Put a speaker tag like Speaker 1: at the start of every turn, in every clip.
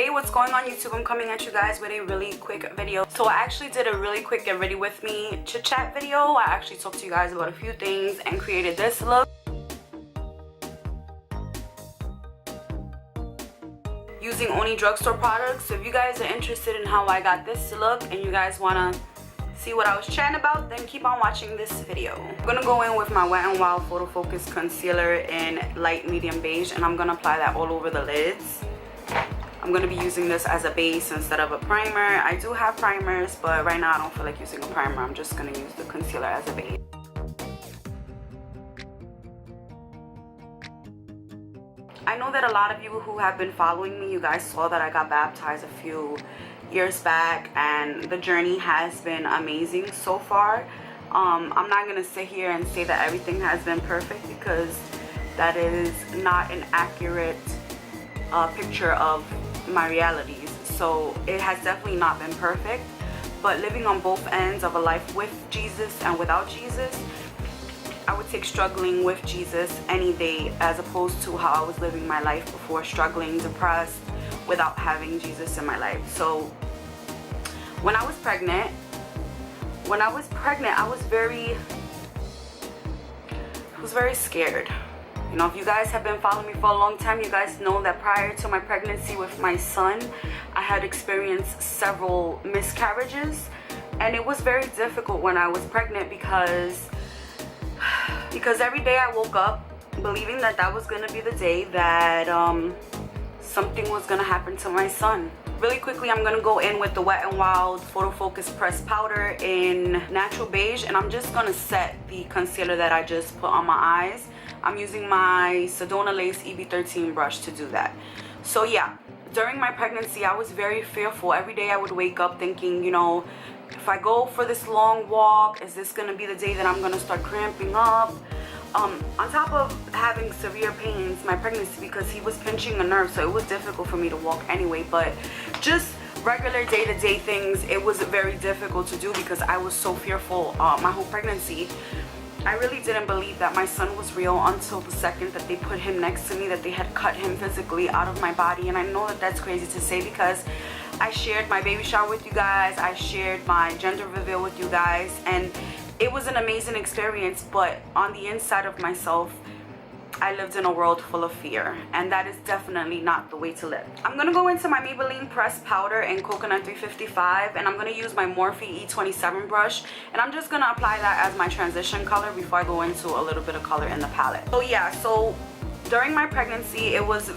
Speaker 1: Hey, what's going on YouTube? I'm coming at you guys with a really quick video. So I actually did a really quick get ready with me chit chat video. I actually talked to you guys about a few things and created this look using only drugstore products. So if you guys are interested in how I got this look and you guys want to see what I was chatting about, then keep on watching this video. I'm gonna go in with my Wet n Wild Photo Focus concealer in light medium beige, and I'm gonna apply that all over the lids. I'm gonna be using this as a base instead of a primer. I do have primers, but right now I don't feel like using a primer. I'm just gonna use the concealer as a base. I know that a lot of you who have been following me, you guys saw that I got baptized a few years back, and the journey has been amazing so far. I'm not gonna sit here and say that everything has been perfect, because that is not an accurate picture of my realities. So it has definitely not been perfect, but living on both ends of a life with Jesus and without Jesus, I would take struggling with Jesus any day as opposed to how I was living my life before, struggling, depressed, without having Jesus in my life. So when I was pregnant, I was very scared. You know, if you guys have been following me for a long time, you guys know that prior to my pregnancy with my son, I had experienced several miscarriages, and it was very difficult when I was pregnant because every day I woke up believing that that was gonna be the day that something was gonna happen to my son. Really quickly, I'm gonna go in with the Wet n Wild Photo Focus Pressed Powder in natural beige, and I'm just gonna set the concealer that I just put on my eyes. I'm using my Sedona Lace EB13 brush to do that. So yeah, during my pregnancy, I was very fearful. Every day I would wake up thinking, you know, if I go for this long walk, is this gonna be the day that I'm gonna start cramping up? On top of having severe pains my pregnancy, because he was pinching a nerve, so it was difficult for me to walk anyway. But just regular day-to-day things, it was very difficult to do because I was so fearful my whole pregnancy. I really didn't believe that my son was real until the second that they put him next to me, that they had cut him physically out of my body. And I know that that's crazy to say, because I shared my baby shower with you guys, I shared my gender reveal with you guys, and it was an amazing experience. But on the inside of myself, I lived in a world full of fear, and that is definitely not the way to live. I'm gonna go into my Maybelline pressed powder in Coconut 355, and I'm gonna use my Morphe E27 brush, and I'm just gonna apply that as my transition color before I go into a little bit of color in the palette. So yeah, so during my pregnancy, it was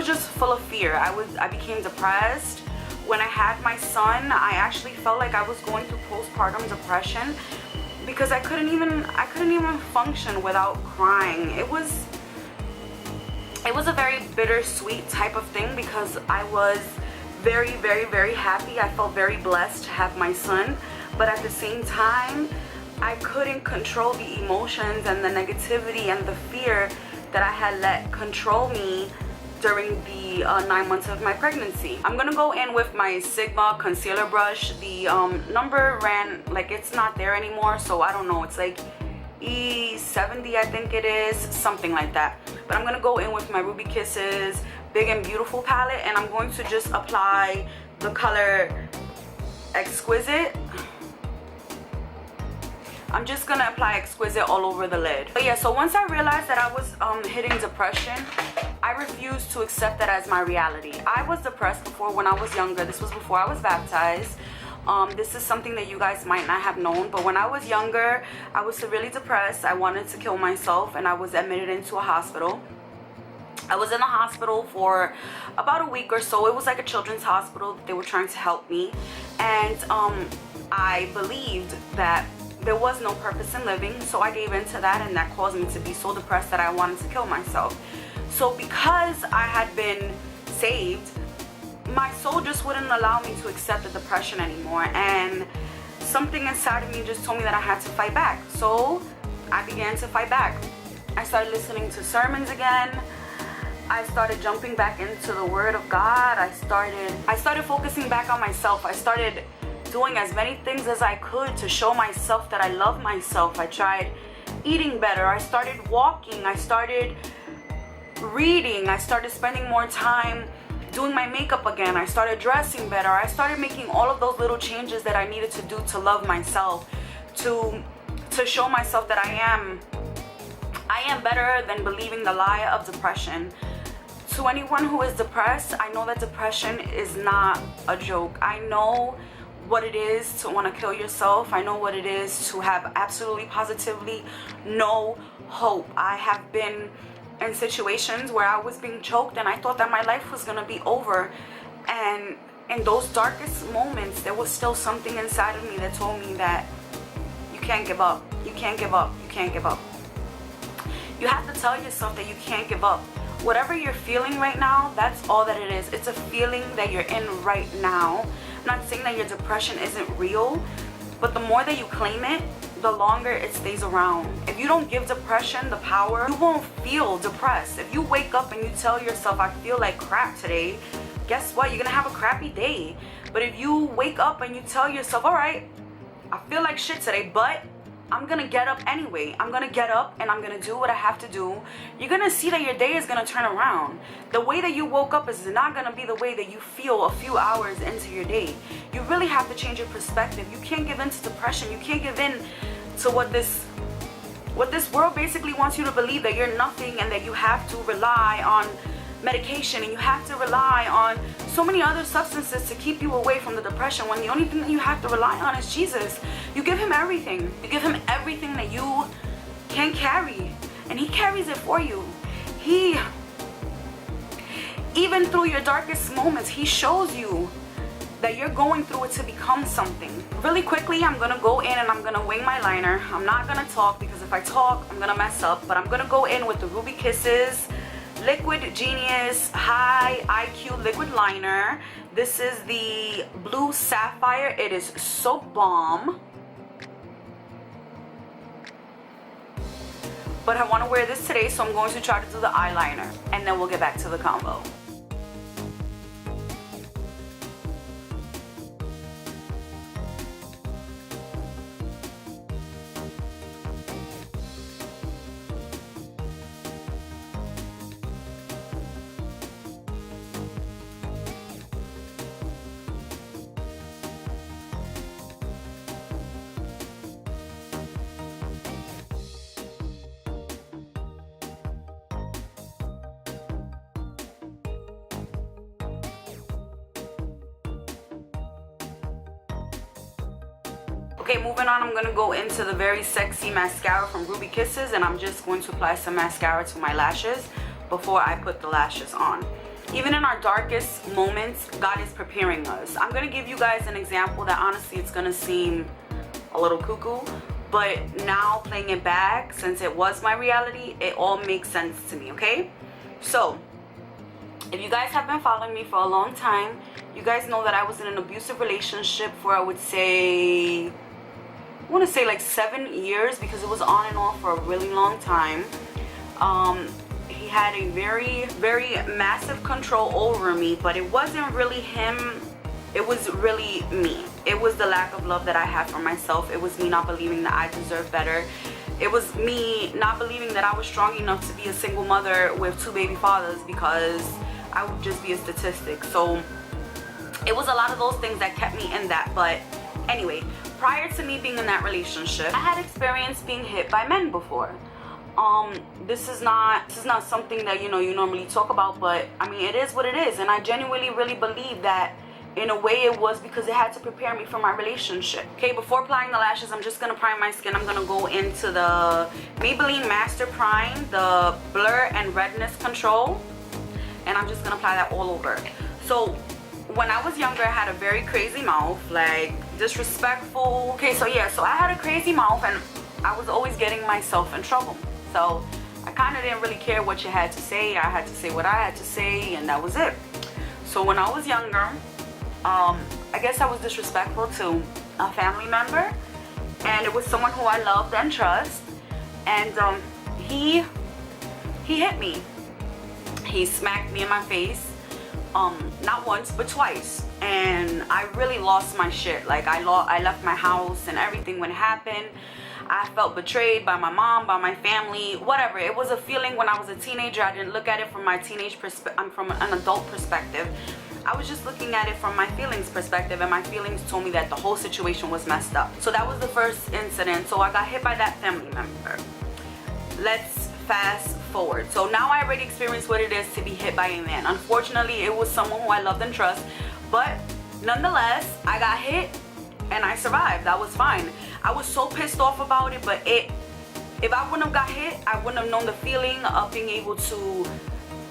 Speaker 1: just full of fear. I became depressed. When I had my son, I actually felt like I was going through postpartum depression, because I couldn't even function without crying. It was a very bittersweet type of thing, because I was very, very, very happy. I felt very blessed to have my son, but at the same time, I couldn't control the emotions and the negativity and the fear that I had let control me during the 9 months of my pregnancy. I'm gonna go in with my Sigma concealer brush. The number ran, like, it's not there anymore, so I don't know, it's like E70 I think it is, something like that. But I'm gonna go in with my Ruby Kisses Big and Beautiful palette, and I'm going to just apply the color Exquisite. I'm just gonna apply Exquisite all over the lid. But yeah, so once I realized that I was hitting depression, I refused to accept that as my reality. I was depressed before when I was younger. This was before I was baptized. This is something that you guys might not have known, but when I was younger, I was severely depressed. I wanted to kill myself, and I was admitted into a hospital. I was in the hospital for about a week or so. It was like a children's hospital. They were trying to help me, and I believed that there was no purpose in living, so I gave in to that, and that caused me to be so depressed that I wanted to kill myself. So because I had been saved, my soul just wouldn't allow me to accept the depression anymore, and something inside of me just told me that I had to fight back. So I began to fight back. I started listening to sermons again. I started jumping back into the Word of God. I started focusing back on myself. I started doing as many things as I could to show myself that I love myself. I tried eating better. I started walking. I started reading. I started spending more time doing my makeup again. I started dressing better. I started making all of those little changes that I needed to do to love myself, to show myself that I am better than believing the lie of depression. To anyone who is depressed, I know that depression is not a joke. I know what it is to want to kill yourself. I know what it is to have absolutely positively no hope. I have been in situations where I was being choked and I thought that my life was gonna be over, and in those darkest moments there was still something inside of me that told me that you can't give up, you can't give up, you can't give up. You have to tell yourself that you can't give up. Whatever you're feeling right now, that's all that it is. It's a feeling that you're in right now. I'm not saying that your depression isn't real, but the more that you claim it, the longer it stays around. If you don't give depression the power, you won't feel depressed. If you wake up and you tell yourself, I feel like crap today, guess what? You're gonna have a crappy day. But if you wake up and you tell yourself, all right, I feel like shit today, but I'm gonna get up anyway. I'm gonna get up and I'm gonna do what I have to do. You're gonna see that your day is gonna turn around. The way that you woke up is not gonna be the way that you feel a few hours into your day. You really have to change your perspective. You can't give in to depression. You can't give in to what this world basically wants you to believe, that you're nothing and that you have to rely on medication and you have to rely on so many other substances to keep you away from the depression, when the only thing that you have to rely on is Jesus. You give him everything. You give him everything that you can carry, and he carries it for you. Even through your darkest moments, he shows you that you're going through it to become something. Really quickly, I'm gonna go in and I'm gonna wing my liner. I'm not gonna talk because if I talk, I'm gonna mess up, but I'm gonna go in with the Ruby Kisses Liquid Genius High IQ Liquid Liner. This is the Blue Sapphire. It is so bomb. But I want to wear this today, so I'm going to try to do the eyeliner, and then we'll get back to the combo. Okay, moving on, I'm going to go into the very sexy mascara from Ruby Kisses, and I'm just going to apply some mascara to my lashes before I put the lashes on. Even in our darkest moments, God is preparing us. I'm going to give you guys an example that honestly it's going to seem a little cuckoo, but now playing it back, since it was my reality, it all makes sense to me, okay? So, if you guys have been following me for a long time, you guys know that I was in an abusive relationship for, I would say, I want to say like 7 years, because it was on and off for a really long time. He had a very, very massive control over me, but it wasn't really him. It was really me. It was the lack of love that I had for myself. It was me not believing that I deserved better. It was me not believing that I was strong enough to be a single mother with 2 baby fathers, because I would just be a statistic. So it was a lot of those things that kept me in that. But anyway, prior to me being in that relationship, I had experienced being hit by men before. This is not something that you normally talk about, but I mean, it is what it is, and I genuinely really believe that in a way it was because it had to prepare me for my relationship. Okay, before applying the lashes, I'm just gonna prime my skin. I'm gonna go into the Maybelline Master Prime, the Blur and Redness Control, and I'm just gonna apply that all over. So when I was younger, I had a very crazy mouth, like disrespectful. Okay, so yeah, so I had a crazy mouth and I was always getting myself in trouble. So I kind of didn't really care what you had to say. I had to say what I had to say, and that was it. So when I was younger, I guess I was disrespectful to a family member, and it was someone who I loved and trust, and he hit me. He smacked me in my face, not once but twice, and I really lost my shit. Like I left my house and everything when it happened. I felt betrayed by my mom, by my family, whatever. It was a feeling when I was a teenager. I didn't look at it from my teenage perspective, from an adult perspective. I was just looking at it from my feelings perspective, and my feelings told me that the whole situation was messed up. So that was the first incident. So I got hit by that family member. Let's fast forward. So now I already experienced what it is to be hit by a man. Unfortunately, it was someone who I loved and trust, but nonetheless, I got hit and I survived. That was fine. I was so pissed off about it, but if I wouldn't have got hit, I wouldn't have known the feeling of being able to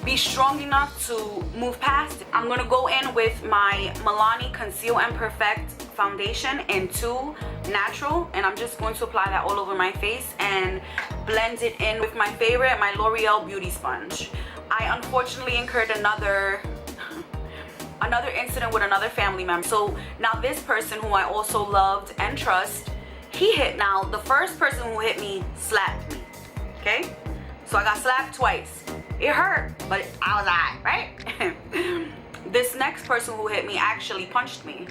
Speaker 1: be strong enough to move past it. I'm gonna go in with my Milani Conceal and Perfect foundation in 2 natural, and I'm just going to apply that all over my face and blend it in with my favorite, my L'Oreal Beauty Sponge. I unfortunately incurred another incident with another family member. So now this person who I also loved and trust, he hit. Now the first person who hit me slapped me, okay? So I got slapped twice. It hurt, but I was alright, right? This next person who hit me actually punched me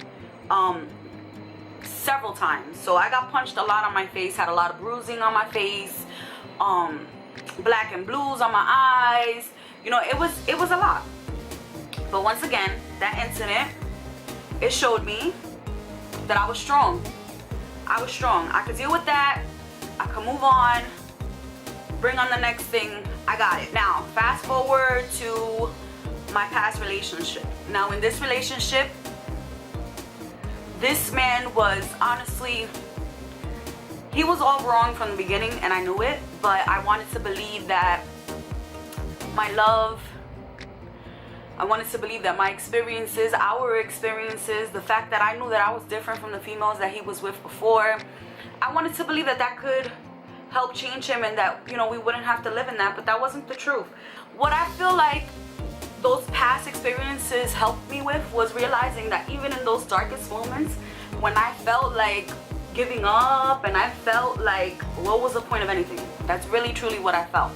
Speaker 1: several times. So I got punched a lot on my face, had a lot of bruising on my face, black and blues on my eyes. You know, it was a lot. But once again, that incident, it showed me that I was strong. I was strong. I could deal with that. I could move on, bring on the next thing. I got it. Now, fast forward to my past relationship. Now, in this relationship, this man was honestly, he was all wrong from the beginning, and I knew it, but I wanted to believe that my love, I wanted to believe that my experiences, our experiences, the fact that I knew that I was different from the females that he was with before, I wanted to believe that that could help change him, and that, you know, we wouldn't have to live in that. But that wasn't the truth. What I feel like those past experiences helped me with was realizing that even in those darkest moments, when I felt like giving up and I felt like what was the point of anything, that's really truly what I felt.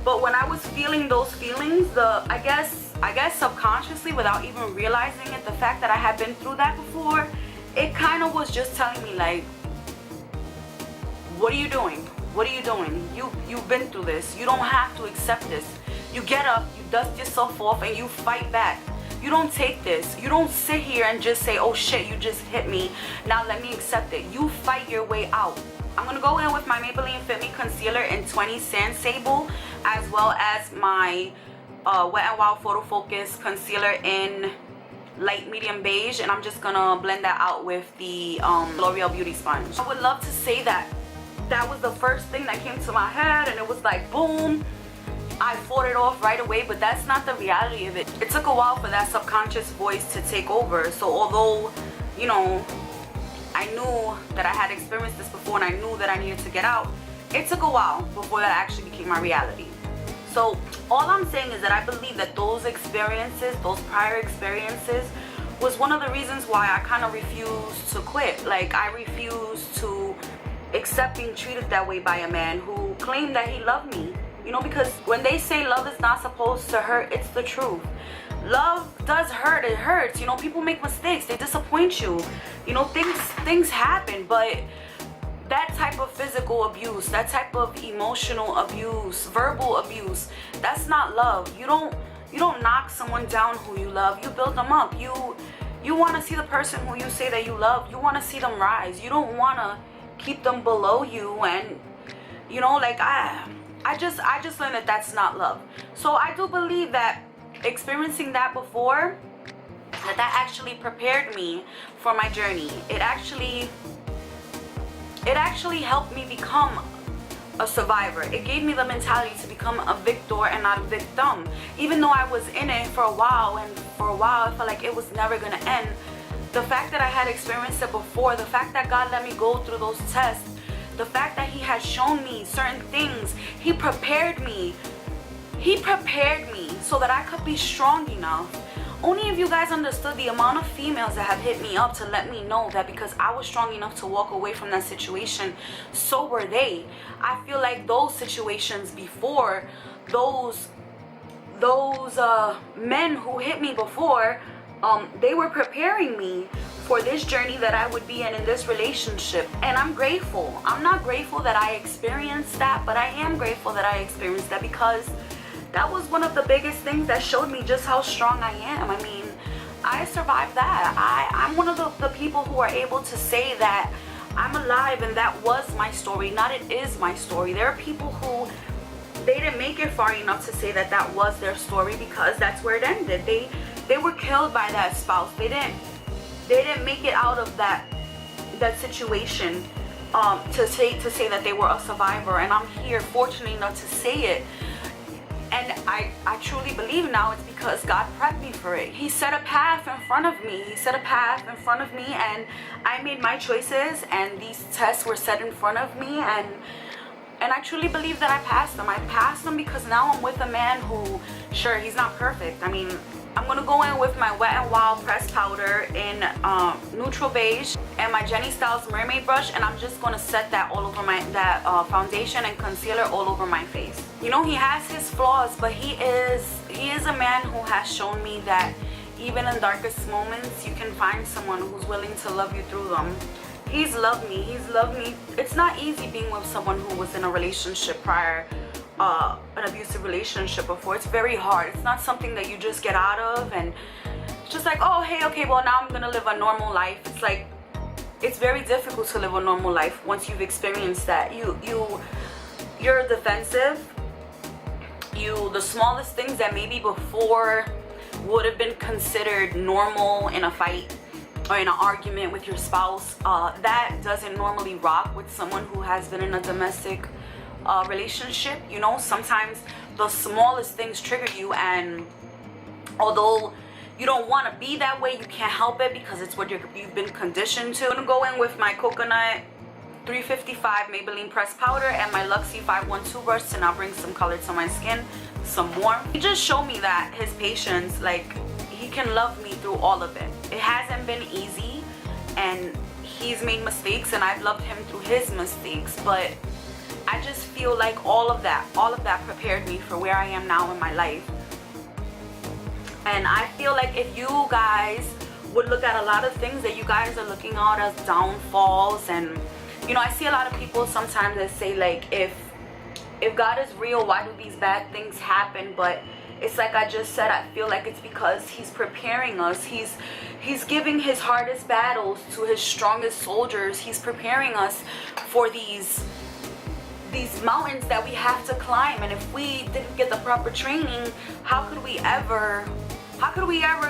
Speaker 1: But when I was feeling those feelings, I guess subconsciously, without even realizing it, the fact that I had been through that before, it kind of was just telling me like, what are you doing? What are you doing? You've been through this. You don't have to accept this. You get up, you dust yourself off, and you fight back. You don't take this. You don't sit here and just say, oh shit, you just hit me, now let me accept it. You fight your way out. I'm gonna go in with my Maybelline Fit Me Concealer in 20 Sand Sable, as well as my Wet n Wild Photo Focus Concealer in light medium beige, and I'm just gonna blend that out with the L'Oreal Beauty Sponge. I would love to say that that was the first thing that came to my head, and it was like boom, I fought it off right away, but that's not the reality of it. It took a while for that subconscious voice to take over. So although, you know, I knew that I had experienced this before and I knew that I needed to get out, it took a while before that actually became my reality. So all I'm saying is that I believe that those experiences, those prior experiences, was one of the reasons why I kind of refused to quit. Like, I refused to accept being treated that way by a man who claimed that he loved me. You know, because when they say love is not supposed to hurt, it's the truth. Love does hurt. It hurts. You know, people make mistakes. They disappoint you. You know, things happen, but that type of physical abuse, that type of emotional abuse, verbal abuse, that's not love. You don't knock someone down who you love. You build them up. You want to see the person who you say that you love, you want to see them rise. You don't want to keep them below you. And you know, like I just learned that that's not love. So I do believe that experiencing that before, that actually prepared me for my journey. It actually helped me become a survivor. It gave me the mentality to become a victor and not a victim. Even though I was in it for a while, and for a while I felt like it was never gonna end, the fact that I had experienced it before, the fact that God let me go through those tests, the fact that he had shown me certain things, he prepared me so that I could be strong enough. Only if you guys understood the amount of females that have hit me up to let me know that because I was strong enough to walk away from that situation, so were they. I feel like those situations before, those men who hit me before, they were preparing me for this journey that I would be in this relationship. And I'm grateful. I'm not grateful that I experienced that, but I am grateful that I experienced that, because that was one of the biggest things that showed me just how strong I am. I mean, I survived that. I'm one of the people who are able to say that I'm alive and that was my story, not it is my story. There are people who, they didn't make it far enough to say that that was their story, because that's where it ended. They were killed by that spouse. They didn't make it out of that situation to say that they were a survivor. And I'm here, fortunate enough to say it. And I truly believe now it's because God prepped me for it. He set a path in front of me. He set a path in front of me, and I made my choices, and these tests were set in front of me, and I truly believe that I passed them. I passed them because now I'm with a man who, sure, he's not perfect. I mean, I'm gonna go in with my Wet n Wild pressed powder in neutral beige and my Jenny Styles mermaid brush, and I'm just gonna set that all over that foundation and concealer all over my face. You know, he has his flaws, but he is a man who has shown me that even in darkest moments, you can find someone who's willing to love you through them. He's loved me. He's loved me. It's not easy being with someone who was in a relationship prior, an abusive relationship before. It's very hard. It's not something that you just get out of and it's just like, oh, hey, okay, well, now I'm gonna live a normal life. It's like, it's very difficult to live a normal life once you've experienced that. You're defensive. The smallest things that maybe before would have been considered normal in a fight or in an argument with your spouse, that doesn't normally rock with someone who has been in a domestic relationship. You know, sometimes the smallest things trigger you, and although you don't want to be that way, you can't help it because it's what you've been conditioned to. I'm gonna go in with my coconut 355 Maybelline pressed powder and my Luxie 512 brush to now bring some color to my skin, some warmth. He just showed me that his patience, like, he can love me through all of it. It hasn't been easy, and he's made mistakes, and I've loved him through his mistakes, but I just feel like all of that prepared me for where I am now in my life. And I feel like if you guys would look at a lot of things that you guys are looking at as downfalls, and you know, I see a lot of people sometimes that say, like, if God is real, why do these bad things happen? But it's like I just said, I feel like it's because he's preparing us. He's giving his hardest battles to his strongest soldiers. He's preparing us for these mountains that we have to climb. And if we didn't get the proper training, how could we ever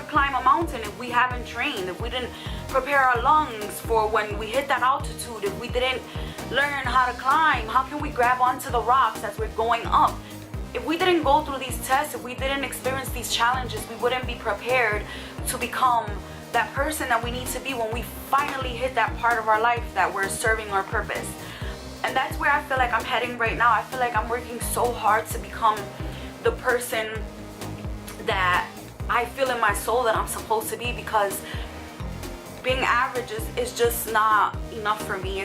Speaker 1: climb a mountain if we haven't trained? If we didn't prepare our lungs for when we hit that altitude, if we didn't learn how to climb, how can we grab onto the rocks as we're going up? If we didn't go through these tests, if we didn't experience these challenges, we wouldn't be prepared to become that person that we need to be when we finally hit that part of our life that we're serving our purpose. And that's where I feel like I'm heading right now. I feel like I'm working so hard to become the person that I feel in my soul that I'm supposed to be, because being average is just not enough for me.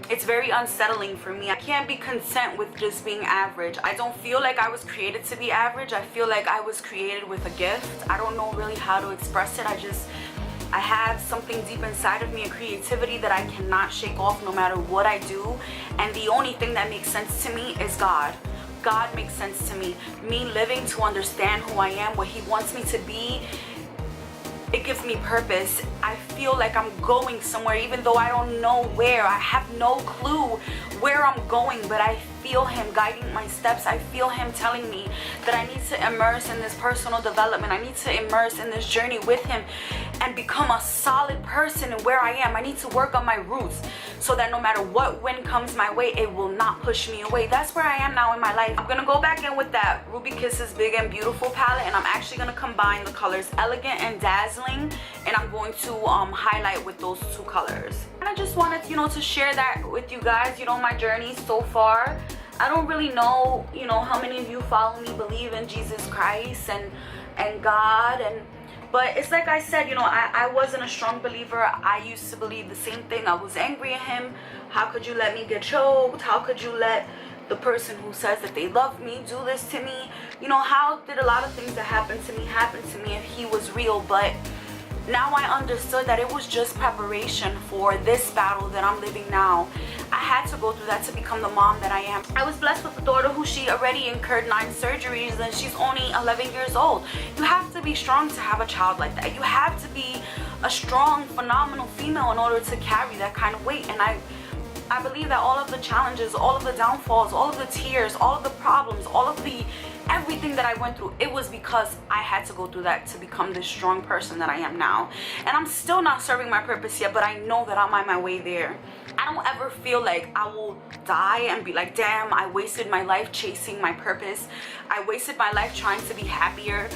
Speaker 1: It's very unsettling for me. I can't be content with just being average. I don't feel like I was created to be average. I feel like I was created with a gift. I don't know really how to express it. I have something deep inside of me, a creativity that I cannot shake off no matter what I do. And the only thing that makes sense to me is God. God makes sense to me. Me living to understand who I am, what he wants me to be, it gives me purpose. I feel like I'm going somewhere, even though I don't know where. I have no clue where I'm going, but I feel him guiding my steps. I feel him telling me that I need to immerse in this personal development. I need to immerse in this journey with him and become a solid person in where I am. I need to work on my roots so that no matter what wind comes my way, it will not push me away. That's where I am now in my life. I'm gonna go back in with that Ruby Kisses Big and Beautiful palette, and I'm actually gonna combine the colors Elegant and Dazzling, and I'm going to highlight with those two colors. And I just wanted, you know, to share that with you guys, you know, my journey so far. I don't really know, you know, how many of you follow me, believe in Jesus Christ and God, but it's like I said, you know, I wasn't a strong believer. I used to believe the same thing. I was angry at him. How could you let me get choked? How could you let the person who says that they love me do this to me? You know, how did a lot of things that happened to me happen to me if he was real? But Now I understood that it was just preparation for this battle that I'm living now. I had to go through that to become the mom that I am. I was blessed with a daughter who she already incurred 9 surgeries and she's only 11 years old. You have to be strong to have a child like that. You have to be a strong, phenomenal female in order to carry that kind of weight. And I believe that all of the challenges, all of the downfalls, all of the tears, all of the problems, all of the everything that I went through, it was because I had to go through that to become this strong person that I am now. And I'm still not serving my purpose yet, but I know that I'm on my way there. I don't ever feel like I will die and be like, damn, I wasted my life chasing my purpose. I wasted my life trying to be happier.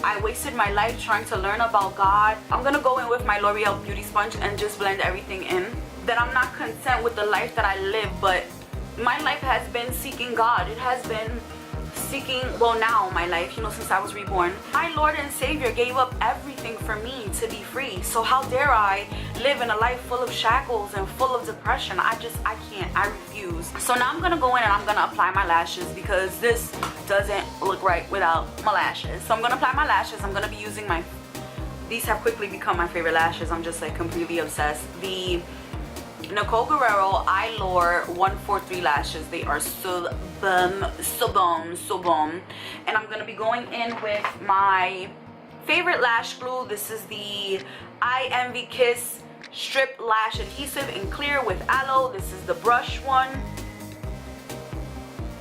Speaker 1: I wasted my life trying to learn about God. I'm gonna go in with my L'Oreal Beauty Sponge and just blend everything in. That I'm not content with the life that I live, but my life has been seeking God. It has been seeking, well, now my life, you know, since I was reborn. My Lord and Savior gave up everything for me to be free. So how dare I live in a life full of shackles and full of depression? I can't, I refuse. So now I'm gonna go in and I'm gonna apply my lashes because this doesn't look right without my lashes. So I'm gonna apply my lashes. I'm gonna be using these have quickly become my favorite lashes. I'm just like completely obsessed. The Nicole Guerrero Eyelure 143 lashes. They are so bomb. And I'm gonna be going in with my favorite lash glue. This is the JonalyMartinez Strip Lash Adhesive in clear with aloe. This is the brush one.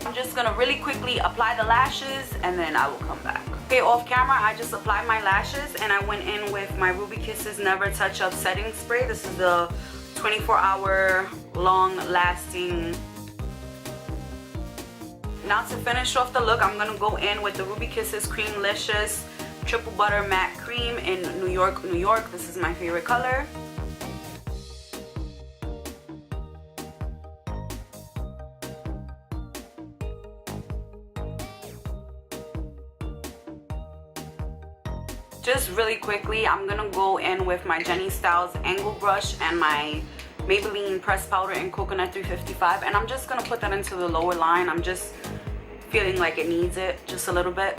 Speaker 1: I'm just gonna really quickly apply the lashes and then I will come back. Okay, off camera, I just applied my lashes and I went in with my Ruby Kisses Never Touch Up Setting Spray. This is the 24-hour long lasting. Now to finish off the look, I'm gonna go in with the Ruby Kisses Creamlicious Triple Butter Matte Cream in New York, New York. This is my favorite color. Just really quickly, I'm gonna go in with my Jenny Styles Angle Brush and my Maybelline Pressed Powder in Coconut 355, and I'm just gonna put that into the lower line. I'm just feeling like it needs it just a little bit.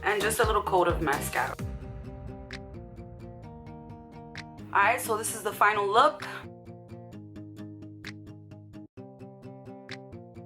Speaker 1: And just a little coat of mascara. Alright, so this is the final look.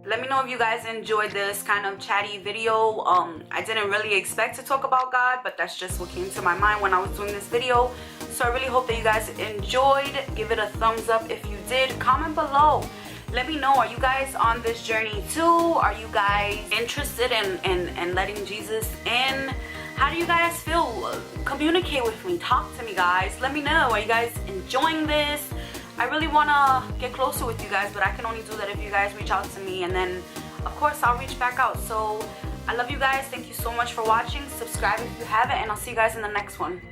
Speaker 1: Let me know if you guys enjoyed this kind of chatty video. I didn't really expect to talk about God, but that's just what came to my mind when I was doing this video. So I really hope that you guys enjoyed. Give it a thumbs up if you did. Comment below. Let me know, are you guys on this journey too? Are you guys interested in letting Jesus in? How do you guys feel? Communicate with me. Talk to me, guys. Let me know. Are you guys enjoying this? I really want to get closer with you guys, but I can only do that if you guys reach out to me, and then of course I'll reach back out. So I love you guys. Thank you so much for watching. Subscribe if you haven't, and I'll see you guys in the next one.